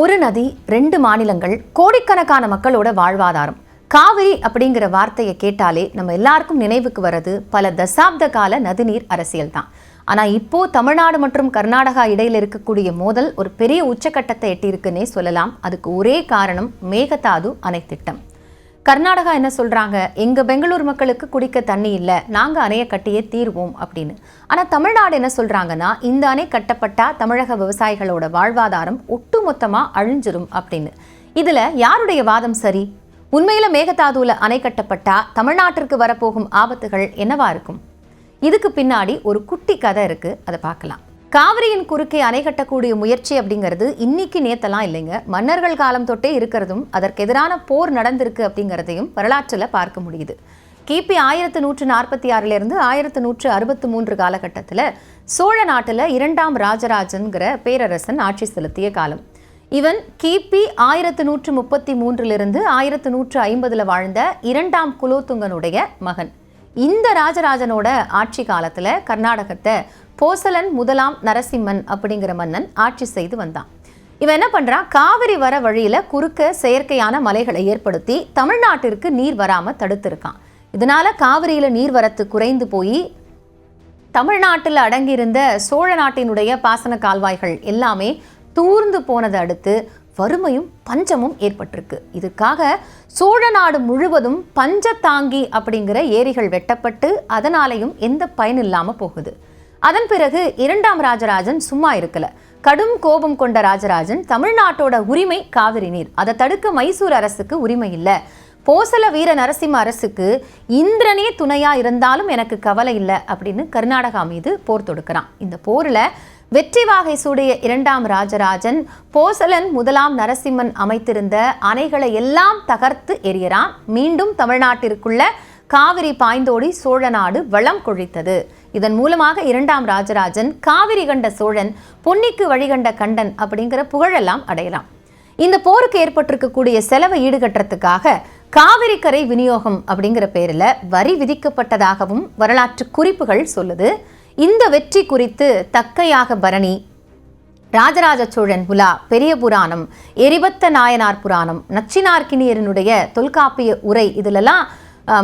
ஒரு நதி, 2 மாநிலங்கள், கோடிக்கணக்கான மக்களோட வாழ்வாதாரம். காவிரி அப்படிங்கிற வார்த்தையை கேட்டாலே நம்ம எல்லாருக்கும் நினைவுக்கு வர்றது பல தசாப்த கால நதிநீர் அரசியல் தான். ஆனால் இப்போ தமிழ்நாடு மற்றும் கர்நாடகா இடையில் இருக்கக்கூடிய மோதல் ஒரு பெரிய உச்சக்கட்டத்தை எட்டியிருக்குன்னே சொல்லலாம். அதுக்கு ஒரே காரணம் மேகதாது அணை திட்டம். கர்நாடகா என்ன சொல்றாங்க, எங்க பெங்களூர் மக்களுக்கு குடிக்க தண்ணி இல்லை, நாங்கள் அணையை கட்டியே தீர்வோம் அப்படின்னு. ஆனால் தமிழ்நாடு என்ன சொல்றாங்கன்னா, இந்த அணை கட்டப்பட்டா தமிழக விவசாயிகளோட வாழ்வாதாரம் ஒட்டுமொத்தமாக அழிஞ்சிரும் அப்படின்னு. இதுல யாருடைய வாதம் சரி? உண்மையில மேகதாதுல அணை கட்டப்பட்டா தமிழ்நாட்டிற்கு வரப்போகும் ஆபத்துகள் என்னவா இருக்கும்? இதுக்கு பின்னாடி ஒரு குட்டி கதை இருக்கு, அதை பார்க்கலாம். காவிரியின் குறுக்கே அணை கட்டக்கூடிய முயற்சி அப்படிங்கிறது இன்னைக்கு நேத்தெல்லாம் இல்லைங்க. மன்னர்கள் காலம் தொட்டே இருக்கிறதும் அதற்கு எதிரான போர் நடந்திருக்கு அப்படிங்கிறதையும் வரலாற்றில் பார்க்க முடியுது. கிபி 1146 1163 காலகட்டத்தில் சோழ நாட்டில் 2ஆம் ராஜராஜன்கிற பேரரசன் ஆட்சி செலுத்திய காலம். இவன் கிபி 1133 1150 வாழ்ந்த 2ஆம் குலோத்துங்கனுடைய மகன். இந்த ராஜராஜனோட ஆட்சி காலத்தில் கர்நாடகத்தை போசலன் 1ஆம் நரசிம்மன் அப்படிங்கிற மன்னன் ஆட்சி செய்து வந்தான். இவன் என்ன பண்றான், காவிரி வர வழியில குறுக்க செயற்கையான மலைகளை ஏற்படுத்தி தமிழ்நாட்டிற்கு நீர் வராம தடுத்திருக்கான். இதனால காவிரியில நீர்வரத்து குறைந்து போய் தமிழ்நாட்டில் அடங்கியிருந்த சோழ நாட்டினுடைய பாசன கால்வாய்கள் எல்லாமே தூர்ந்து போனதை அடுத்து வறுமையும் பஞ்சமும் ஏற்பட்டிருக்கு. இதுக்காக சோழ நாடு முழுவதும் பஞ்சத்தாங்கி அப்படிங்கிற ஏரிகள் வெட்டப்பட்டு அதனாலையும் எந்த பயன் இல்லாம போகுது. அதன் பிறகு 2ஆம் ராஜராஜன் சும்மா இருக்கல. கடும் கோபம் கொண்ட ராஜராஜன், தமிழ்நாட்டோட உரிமை காவிரி நீர், அதை தடுக்க மைசூர் அரசுக்கு உரிமை இல்லை, போசல வீர நரசிம்ம அரசுக்கு இந்திரனே துணையா இருந்தாலும் எனக்கு கவலை இல்லை அப்படின்னு கர்நாடகா மீது போர் தொடுக்கிறான். இந்த போர்ல வெற்றி வாகை சூடிய 2ஆம் ராஜராஜன் போசலன் 1ஆம் நரசிம்மன் அமைத்திருந்த அணைகளை எல்லாம் தகர்த்து எறியறான். மீண்டும் தமிழ்நாட்டிற்குள்ள காவிரி பாய்ந்தோடி சோழ நாடு வளம் கொழித்தது. இதன் மூலமாக 2ஆம் ராஜராஜன் காவிரி கண்ட சோழன், பொன்னிக்கு வழிகண்ட கண்டன் அப்படிங்கிற புகழெல்லாம் அடையலாம். இந்த போருக்கு ஏற்பட்டிருக்கக்கூடிய செலவை ஈடுகட்டுறதுக்காக காவிரி கரை விநியோகம் அப்படிங்கிற பேரில் வரி விதிக்கப்பட்டதாகவும் வரலாற்று குறிப்புகள் சொல்லுது. இந்த வெற்றி குறித்து தக்கையாக பரணி, ராஜராஜ சோழன் உலா, பெரிய புராணம், எரிபத்த நாயனார் புராணம், நச்சினார்க்கினியனுடைய தொல்காப்பிய உரை, இதிலெல்லாம்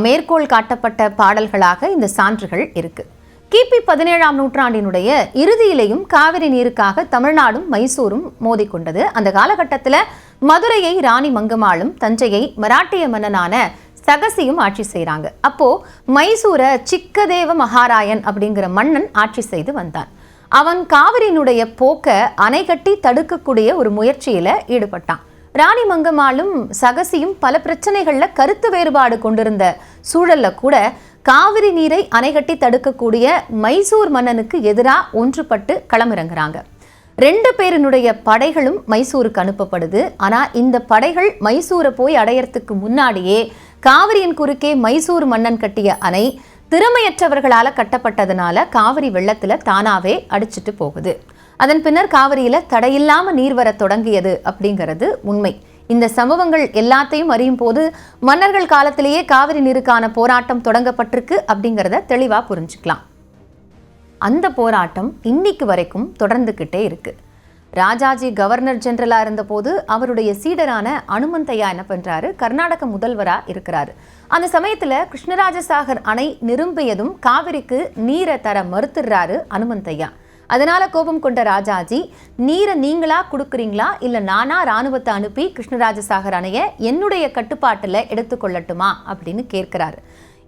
மேற்கோள் காட்டப்பட்ட பாடல்களாக இந்த சான்றுகள் இருக்கு. கிபி 17ஆம் நூற்றாண்டினுடைய இறுதியிலேயும் காவிரி நீருக்காக தமிழ்நாடும் மைசூரும் மோதிக்கொண்டது. அந்த காலகட்டத்தில் மதுரையை ராணி மங்கம்மாளும் தஞ்சையை மராட்டிய மன்னனான சகசியும் ஆட்சி செய்கிறாங்க. அப்போ மைசூரை சிக்கதேவ மகாராயன் அப்படிங்கிற மன்னன் ஆட்சி செய்து வந்தான். அவன் காவிரியினுடைய போக்க அணை கட்டி தடுக்கக்கூடிய ஒரு முயற்சியில ஈடுபட்டான். ராணி மங்கம்மாளும் சகசியும் பல பிரச்சனைகள்ல கருத்து வேறுபாடு கொண்டிருந்த சூழல்ல கூட காவிரி நீரை அணை கட்டி தடுக்கக்கூடிய மைசூர் மன்னனுக்கு எதிராக ஒன்றுபட்டு களமிறங்குறாங்க. 2 பேரினுடைய படைகளும் மைசூருக்கு அனுப்பப்படுது. ஆனா இந்த படைகள் மைசூரை போய் அடையறதுக்கு முன்னாடியே காவிரியின் குறுக்கே மைசூர் மன்னன் கட்டிய அணை திறமையற்றவர்களால கட்டப்பட்டதுனால காவிரி வெள்ளத்துல தானாவே அடிச்சுட்டு போகுது. அதன் பின்னர் காவிரியில தடையில்லாம நீர் வர தொடங்கியது அப்படிங்கிறது உண்மை. இந்த சம்பவங்கள் எல்லாத்தையும் அறியும் போது மன்னர்கள் காலத்திலேயே காவிரி நீருக்கான போராட்டம் தொடங்கப்பட்டிருக்கு அப்படிங்கிறத தெளிவா புரிஞ்சுக்கலாம். அந்த போராட்டம் இன்னைக்கு வரைக்கும் தொடர்ந்துகிட்டே இருக்கு. ராஜாஜி கவர்னர் ஜெனரலா இருந்த போது அவருடைய சீடரான அனுமந்தையா என்ன பண்றாரு, கர்நாடக முதல்வரா இருக்கிறாரு. அந்த சமயத்துல கிருஷ்ணராஜசாகர் அணை நிரம்பியதும் காவிரிக்கு நீரை தர மறுத்துறாரு அனுமந்தையா. அதனால கோபம் கொண்ட ராஜாஜி, நீரை நீங்களா கொடுக்குறீங்களா இல்ல நானா ராணுவத்தை அனுப்பி கிருஷ்ணராஜசாகர் அணைய என்னுடைய கட்டுப்பாட்டுல எடுத்துக்கொள்ளட்டுமா அப்படின்னு கேட்கிறாரு.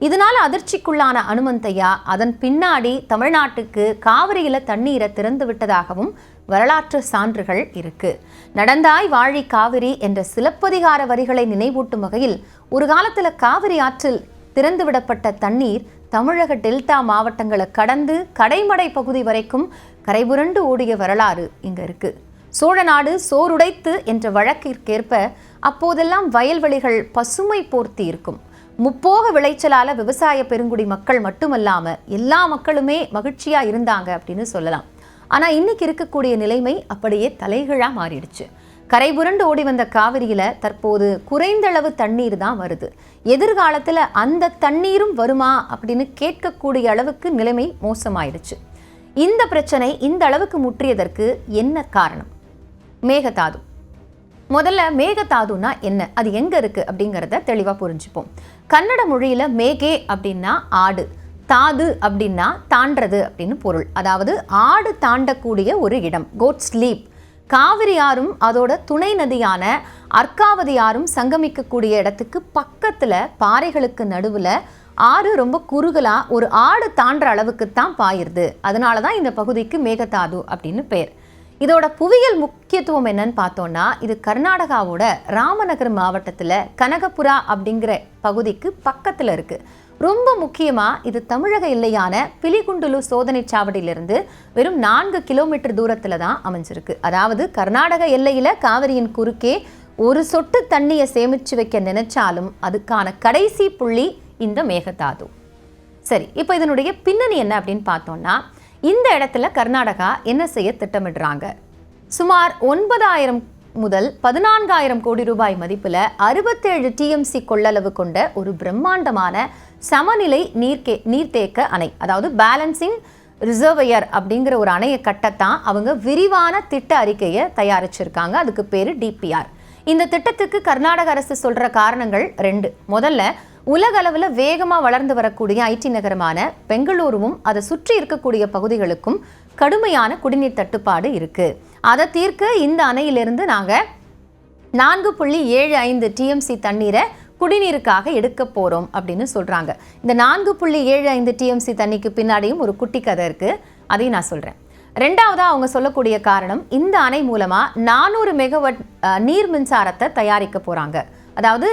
இதனால அதிர்ச்சிக்குள்ளான அனுமந்தையா அதன் பின்னாடி தமிழ்நாட்டுக்கு காவிரியில தண்ணீரை திறந்து விட்டதாகவும் வரலாற்று சான்றுகள் இருக்கு. நடந்தாய் வாழி காவிரி என்ற சிலப்பதிகார வரிகளை நினைவூட்டும் வகையில் ஒரு காலத்துல காவிரி ஆற்றில் திறந்துவிடப்பட்ட தண்ணீர் தமிழக டெல்டா மாவட்டங்களை கடந்து கடைமடை பகுதி வரைக்கும் கரைபுரண்டு ஓடிய வரலாறு இங்க இருக்கு. சோழ நாடு சோறுடைத்து என்ற வழக்கிற்கேற்ப அப்போதெல்லாம் வயல்வெளிகள் பசுமை போர்த்தி இருக்கும். முப்போக விளைச்சலால விவசாய பெருங்குடி மக்கள் மட்டுமல்லாம எல்லா மக்களுமே மகிழ்ச்சியா இருந்தாங்க அப்படின்னு சொல்லலாம். ஆனா இன்னைக்கு இருக்கக்கூடிய நிலைமை அப்படியே தலைகீழா மாறிடுச்சு. கரைபுரண்டு ஓடி வந்த காவிரியில தற்போது குறைந்தளவு தண்ணீர் தான் வருது. எதிர்காலத்துல அந்த தண்ணீரும் வருமா அப்படின்னு கேட்கக்கூடிய அளவுக்கு நிலைமை மோசமாயிடுச்சு. இந்த பிரச்சனை இந்த அளவுக்கு முற்றியதற்கு என்ன காரணம்? மேகதாது. முதல்ல மேகதாதுனா என்ன, அது எங்க இருக்கு அப்படிங்கிறத தெளிவா புரிஞ்சுப்போம். கன்னட மொழியில மேகே அப்படின்னா ஆடு, தாது அப்படின்னா தாண்டது அப்படின்னு பொருள். அதாவது ஆடு தாண்டக்கூடிய ஒரு இடம், கோட் ஸ்லீப். காவிரி ஆறும் அதோட துணை நதியான அர்க்காவதி ஆறும் சங்கமிக்கக்கூடிய இடத்துக்கு பக்கத்துல பாறைகளுக்கு நடுவுல ஆறு ரொம்ப குறுகலா ஒரு ஆடு தாண்டுற அளவுக்கு தான் பாயிருது. அதனால தான் இந்த பகுதிக்கு மேகதாது அப்படின்னு பேர். இதோட புவியியல் முக்கியத்துவம் என்னன்னு பார்த்தோம்னா, இது கர்நாடகாவோட ராமநகர் மாவட்டத்தில் கனகபுரா அப்படிங்கிற பகுதிக்கு பக்கத்தில் இருக்கு. ரொம்ப முக்கியமாக இது தமிழக எல்லையான பிலிகுண்டுலு சோதனை சாவடியிலிருந்து வெறும் 4 கிலோமீட்டர் தூரத்தில் தான் அமைஞ்சிருக்கு. அதாவது கர்நாடக எல்லையில் காவிரியின் குறுக்கே ஒரு சொட்டு தண்ணியை சேமிச்சு வைக்க நினைச்சாலும் அதுக்கான கடைசி புள்ளி இந்த மேகதாது. சரி, இப்போ இதனுடைய பின்னணி என்ன அப்படின்னு பார்த்தோம்னா, இந்த இடத்துல கர்நாடகா என்ன செய்ய திட்டமிடுறாங்க? சுமார் 9,000 முதல் 14,000 கோடி ரூபாய் மதிப்புல 67 டிஎம்சி கொள்ளளவு கொண்ட ஒரு பிரம்மாண்டமான சமநிலை நீர்த்தேக்க அணை, அதாவது பேலன்சிங் ரிசர்வையர் அப்படிங்கிற ஒரு அணையை கட்டத்தான் அவங்க விரிவான திட்ட அறிக்கையை தயாரிச்சிருக்காங்க. அதுக்கு பேரு டிபிஆர். இந்த திட்டத்துக்கு கர்நாடக அரசு சொல்ற காரணங்கள் 2. முதல்ல, உலக அளவில் வேகமாக வளர்ந்து வரக்கூடிய ஐடி நகரமான பெங்களூருவும் அதை சுற்றி இருக்கக்கூடிய பகுதிகளுக்கும் கடுமையான குடிநீர் தட்டுப்பாடு இருக்கு. அதை தீர்க்க இந்த அணையிலிருந்து நாங்கள் 4.75 டிஎம்சி தண்ணீரை குடிநீருக்காக எடுக்க போறோம் அப்படின்னு சொல்றாங்க. இந்த 4.75 டிஎம்சி தண்ணிக்கு பின்னாடியும் ஒரு குட்டி கதை இருக்கு, அதையும் நான் சொல்றேன். ரெண்டாவதா அவங்க சொல்லக்கூடிய காரணம், இந்த அணை மூலமா 400 மெகாவாட் நீர் மின்சாரத்தை தயாரிக்க போறாங்க. அதாவது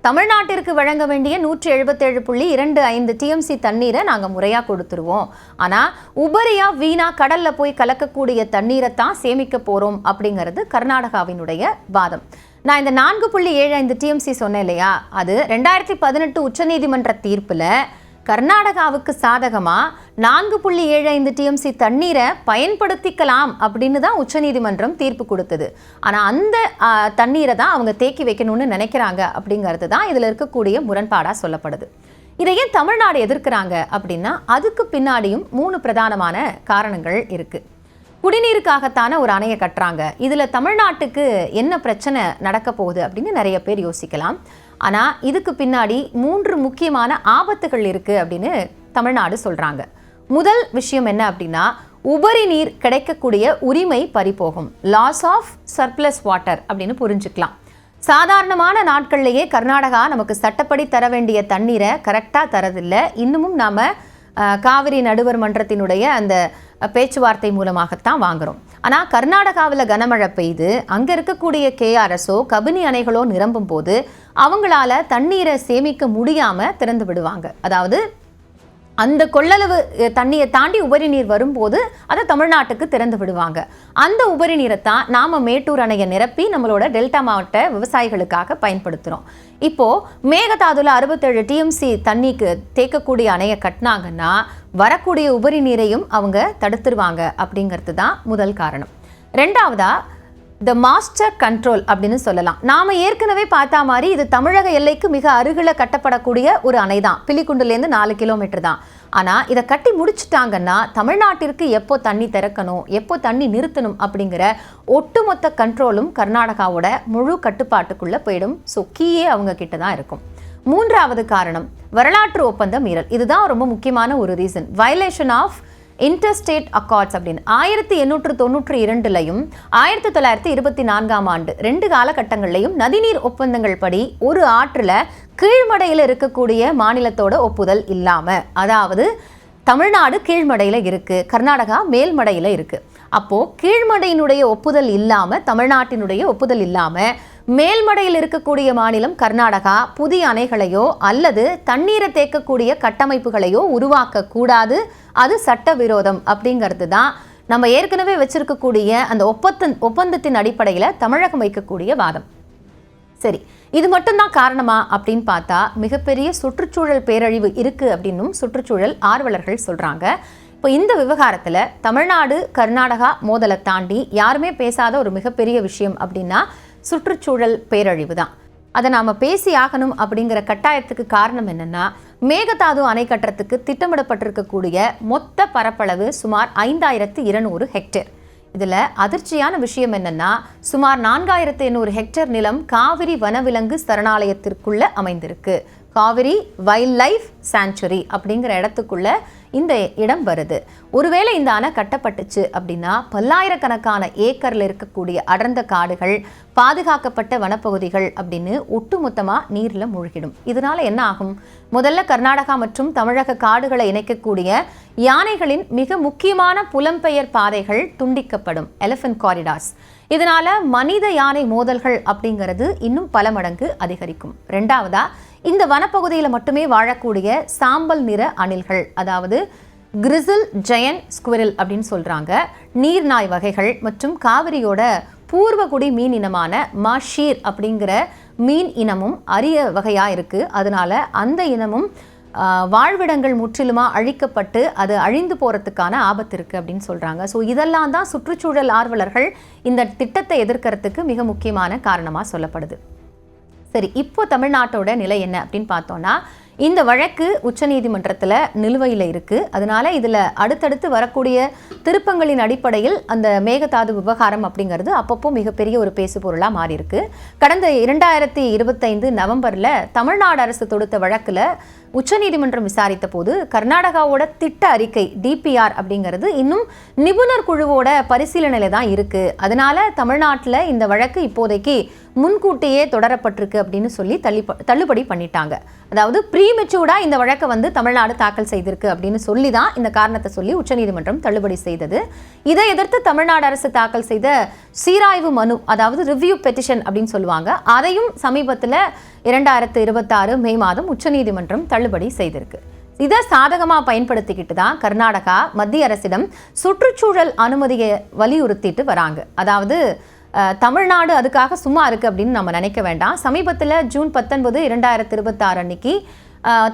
தமிழ்நாட்டிற்கு வழங்க வேண்டிய 177.25 டிஎம்சி தண்ணீரை நாங்கள் முறையாக கொடுத்துருவோம். ஆனால் உபரியாக வீணாக கடலில் போய் கலக்கக்கூடிய தண்ணீரை தான் சேமிக்க போகிறோம் அப்படிங்கிறது கர்நாடகாவினுடைய வாதம். நான் இந்த 4.75 டிஎம்சி சொன்னேன் இல்லையா, அது 2018 உச்சநீதிமன்ற தீர்ப்பில் கர்நாடகாவுக்கு சாதகமாக 4.75 டிஎம்சி தண்ணீரை பயன்படுத்திக்கலாம் அப்படின்னு தான் உச்சநீதிமன்றம் தீர்ப்பு கொடுத்தது. ஆனால் அந்த தண்ணீரை தான் அவங்க தேக்கி வைக்கணும்னு நினைக்கிறாங்க அப்படிங்கிறது தான் இதில் இருக்கக்கூடிய முரண்பாடாக சொல்லப்படுது. இதை ஏன் தமிழ்நாடு எதிர்க்கிறாங்க அப்படின்னா, அதுக்கு பின்னாடியும் 3 பிரதானமான காரணங்கள் இருக்குது. குடிநீருக்காகத்தான ஒரு அணையை கட்டுறாங்க, இதில் தமிழ்நாட்டுக்கு என்ன பிரச்சனை நடக்க போகுது அப்படின்னு நிறைய பேர் யோசிக்கலாம். ஆனால் இதுக்கு பின்னாடி 3 முக்கியமான ஆபத்துகள் இருக்குது அப்படின்னு தமிழ்நாடு சொல்கிறாங்க. முதல் விஷயம் என்ன அப்படின்னா, உபரி நீர் கிடைக்கக்கூடிய உரிமை பறிபோகும், லாஸ் ஆஃப் சர்ப்ளஸ் வாட்டர் அப்படின்னு புரிஞ்சுக்கலாம். சாதாரணமான நாட்கள்லேயே கர்நாடகா நமக்கு சட்டப்படி தர வேண்டிய தண்ணீரை கரெக்டாக தரதில்லை. இன்னமும் நாம் காவிரி நடுவர் மன்றத்தினுடைய அந்த பேச்சுவார்த்தை மூலமாகத்தான் வாங்குறோம். ஆனால் கர்நாடகாவில் கனமழை பெய்து அங்கே இருக்கக்கூடிய கேஆர்எஸோ கபினி அணைகளோ நிரம்பும் போது அவங்களால தண்ணீரை சேமிக்க முடியாமல் திறந்து விடுவாங்க. அதாவது அந்த கொள்ளளவு தண்ணியை தாண்டி உபரி நீர் வரும்போது அதை தமிழ்நாட்டுக்கு திறந்து விடுவாங்க. அந்த உபரி நீரை தான் நாம் மேட்டூர் அணையை நிரப்பி நம்மளோட டெல்டா மாவட்ட விவசாயிகளுக்காக பயன்படுத்துகிறோம். இப்போது மேகதாதுல 67 டிஎம்சி தண்ணிக்கு தேக்கக்கூடிய அணையை கட்டினாங்கன்னா வரக்கூடிய உபரி நீரையும் அவங்க தடுத்துருவாங்க அப்படிங்கிறது தான் முதல் காரணம். ரெண்டாவதா, த மாஸ்டர் கண்ட்ரோல் அப்படின்னு சொல்லலாம். நாம் ஏற்கனவே பார்த்தா மாதிரி இது தமிழக எல்லைக்கு மிக அருகில் கட்டப்படக்கூடிய ஒரு அணை தான், பிலிகுண்டுலேருந்து 4 கிலோமீட்டர் தான். ஆனால் இதை கட்டி முடிச்சுட்டாங்கன்னா தமிழ்நாட்டிற்கு எப்போ தண்ணி திறக்கணும், எப்போ தண்ணி நிறுத்தணும் அப்படிங்கிற ஒட்டுமொத்த கண்ட்ரோலும் கர்நாடகாவோட முழு கட்டுப்பாட்டுக்குள்ளே போயிடும். ஸோ கீயே அவங்க கிட்ட தான் இருக்கும். மூன்றாவது காரணம், வரலாற்று ஒப்பந்த மீறல். இதுதான் ரொம்ப முக்கியமான ஒரு reason. Violation of interstate accords அப்படின்னு 1892லையும் 1924ஆம் ஆண்டு 2 காலகட்டங்கள்லையும் நதிநீர் ஒப்பந்தங்கள் படி ஒரு ஆற்றில் கீழ்மடையில் இருக்கக்கூடிய மாநிலத்தோட ஒப்புதல் இல்லாமல், அதாவது தமிழ்நாடு கீழ்மடையில் இருக்குது, கர்நாடகா மேல்மடையில் இருக்குது. அப்போது கீழ்மடையினுடைய ஒப்புதல் இல்லாமல், தமிழ்நாட்டினுடைய ஒப்புதல் இல்லாமல் மேல்மடையில் இருக்கக்கூடிய மாநிலம் கர்நாடகா புதிய அணைகளையோ அல்லது தண்ணீரை தேக்கக்கூடிய கட்டமைப்புகளையோ உருவாக்க கூடாது, அது சட்டவிரோதம் அப்படிங்கிறது தான் நம்ம ஏற்கனவே வச்சிருக்கக்கூடிய அந்த ஒப்பந்தத்தின் அடிப்படையில் தமிழகம் வைக்கக்கூடிய வாதம். சரி, இது மட்டும்தான் காரணமா அப்படின்னு பார்த்தா மிகப்பெரிய சுற்றுச்சூழல் பேரழிவு இருக்கு அப்படின்னும் சுற்றுச்சூழல் ஆர்வலர்கள் சொல்றாங்க. இப்போ இந்த விவகாரத்தில் தமிழ்நாடு கர்நாடகா மோதலை தாண்டி யாருமே பேசாத ஒரு மிகப்பெரிய விஷயம் அப்படின்னா சுற்றுச்சூழல் பேரழிவு தான். அதை நாம் பேசி ஆகணும் அப்படிங்கிற கட்டாயத்துக்கு காரணம் என்னென்னா, மேகதாது அணை கட்டுறதுக்கு திட்டமிடப்பட்டிருக்கக்கூடிய மொத்த பரப்பளவு சுமார் 5200 ஹெக்டேர். இதில் அதிர்ச்சியான விஷயம் என்னன்னா, சுமார் 4800 ஹெக்டேர் நிலம் காவிரி வனவிலங்கு சரணாலயத்திற்குள்ள அமைந்திருக்கு. காவிரி வைல்ட் லைஃப் சாங்சுரி அப்படிங்கிற இடத்துக்குள்ள இந்த இடம் வருது. ஒருவேளை இந்த அணை கட்டப்பட்டுச்சு அப்படின்னா பல்லாயிரக்கணக்கான ஏக்கர்ல இருக்கக்கூடிய அடர்ந்த காடுகள், பாதுகாக்கப்பட்ட வனப்பகுதிகள் அப்படின்னு ஒட்டுமொத்தமாக நீரில் மூழ்கிடும். இதனால என்ன ஆகும்? முதல்ல கர்நாடகா மற்றும் தமிழக காடுகளை இணைக்கக்கூடிய யானைகளின் மிக முக்கியமான புலம்பெயர் பாதைகள் துண்டிக்கப்படும், எலிஃபென்ட் காரிடார்ஸ். இதனால மனித யானை மோதல்கள் அப்படிங்கிறது இன்னும் பல மடங்கு அதிகரிக்கும். ரெண்டாவதா, இந்த வனப்பகுதியில் மட்டுமே வாழக்கூடிய சாம்பல் நிற அணில்கள், அதாவது கிரிசில் ஜெயன்ட் ஸ்குவிரல் அப்படின்னு சொல்றாங்க, நீர்நாய் வகைகள் மற்றும் காவிரியோட பூர்வகுடி மீன் இனமான மாஷீர் அப்படிங்கிற மீன் இனமும் அரிய வகையா இருக்கு. அதனால அந்த இனமும் வாழ்விடங்கள் முற்றிலுமா அழிக்கப்பட்டு அது அழிந்து போறதுக்கான ஆபத்து இருக்கு அப்படின்னு சொல்றாங்க. ஸோ இதெல்லாம் தான் சுற்றுச்சூழல் ஆர்வலர்கள் இந்த திட்டத்தை எதிர்க்கிறதுக்கு மிக முக்கியமான காரணமா சொல்லப்படுது. சரி, இப்போ தமிழ்நாட்டோட நிலை என்ன அப்படின்னு பார்த்தோம்னா, இந்த வழக்கு உச்சநீதிமன்றத்தில் நிலுவையில் இருக்குது. அதனால இதில் அடுத்தடுத்து வரக்கூடிய திருப்பங்களின் அடிப்படையில் அந்த மேகதாது விவகாரம் அப்படிங்கிறது அப்பப்போ மிகப்பெரிய ஒரு பேசு பொருளாக மாறி இருக்கு. கடந்த 2025 நவம்பரில் தமிழ்நாடு அரசு தொடுத்த வழக்கில் உச்சநீதிமன்றம் விசாரித்த போது கர்நாடகாவோட திட்ட அறிக்கை டிபிஆர் அப்படிங்கிறது இன்னும் நிபுணர் குழுவோட பரிசீலனையில தான் இருக்கு. அதனால தமிழ்நாட்டில் இந்த வழக்கு இப்போதைக்கு முன்கூட்டியே தொடரப்பட்டிருக்கு அப்படின்னு சொல்லி தள்ளுபடி பண்ணிட்டாங்க. அதாவது ப்ரீமெச்சூர்டா இந்த வழக்கை தமிழ்நாடு தாக்கல் செய்திருக்கு அப்படின்னு சொல்லி தான் இந்த காரணத்தை சொல்லி உச்சநீதிமன்றம் தள்ளுபடி செய்தது. இதை எதிர்த்து தமிழ்நாடு அரசு தாக்கல் செய்த சீராய்வு மனு, அதாவது ரிவ்யூ பெட்டிஷன் அப்படின்னு சொல்லுவாங்க, அதையும் சமீபத்தில் 2026 மே மாதம் உச்சநீதிமன்றம் தள்ளுபடி செய்திருக்கு. இதை சாதகமாக பயன்படுத்திக்கிட்டு தான் கர்நாடகா மத்திய அரசிடம் சுற்றுச்சூழல் அனுமதியை வலியுறுத்திட்டு வராங்க. அதாவது தமிழ்நாடு அதுக்காக சும்மா இருக்கு அப்படின்னு நம்ம நினைக்க வேண்டாம். சமீபத்தில் ஜூன் 19, 2026 அன்னைக்கு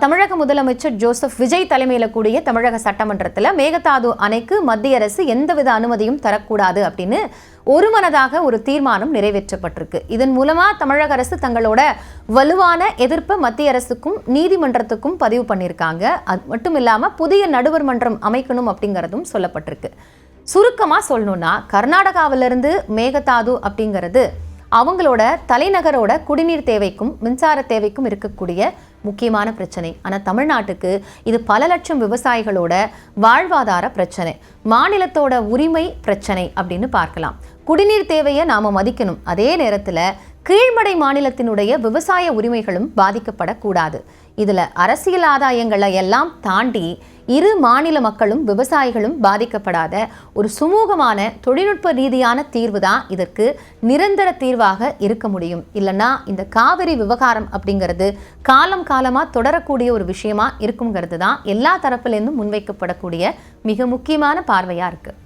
தமிழக முதலமைச்சர் ஜோசப் விஜய் தலைமையில் கூடிய தமிழக சட்டமன்றத்தில் மேகதாது அணைக்கு மத்திய அரசு எந்தவித அனுமதியும் தரக்கூடாது அப்படின்னு ஒருமனதாக ஒரு தீர்மானம் நிறைவேற்றப்பட்டிருக்கு. இதன் மூலமா தமிழக அரசு தங்களோட வலுவான எதிர்ப்பை மத்திய அரசுக்கும் நீதிமன்றத்துக்கும் பதிவு பண்ணியிருக்காங்க. அது மட்டும் இல்லாமல் புதிய நடுவர் மன்றம் அமைக்கணும் அப்படிங்கிறதும் சொல்லப்பட்டிருக்கு. சுருக்கமாக சொல்லணும்னா, கர்நாடகாவிலிருந்து மேகதாது அப்படிங்கிறது அவங்களோட தலைநகரோட குடிநீர் தேவைக்கும் மின்சார தேவைக்கும் இருக்கக்கூடிய முக்கியமான பிரச்சனை. ஆனால் தமிழ்நாட்டுக்கு இது பல லட்சம் விவசாயிகளோட வாழ்வாதார பிரச்சனை, மாநிலத்தோட உரிமை பிரச்சனை அப்படின்னு பார்க்கலாம். குடிநீர் தேவையை நாம மதிக்கணும். அதே நேரத்தில் கீழ்மடை மாநிலத்தினுடைய விவசாய உரிமைகளும் பாதிக்கப்படக்கூடாது. இதுல அரசியல் ஆதாயங்களை எல்லாம் தாண்டி இரு மாநில மக்களும் விவசாயிகளும் பாதிக்கப்படாத ஒரு சுமூகமான தொழில்நுட்ப ரீதியான தீர்வு தான் இதற்கு நிரந்தர தீர்வாக இருக்க முடியும். இல்லைன்னா இந்த காவிரி விவகாரம் அப்படிங்கிறது காலம் காலமாக தொடரக்கூடிய ஒரு விஷயமா இருக்குங்கிறது தான் எல்லா தரப்புலேருந்தும் முன்வைக்கப்படக்கூடிய மிக முக்கியமான பார்வையாக இருக்குது.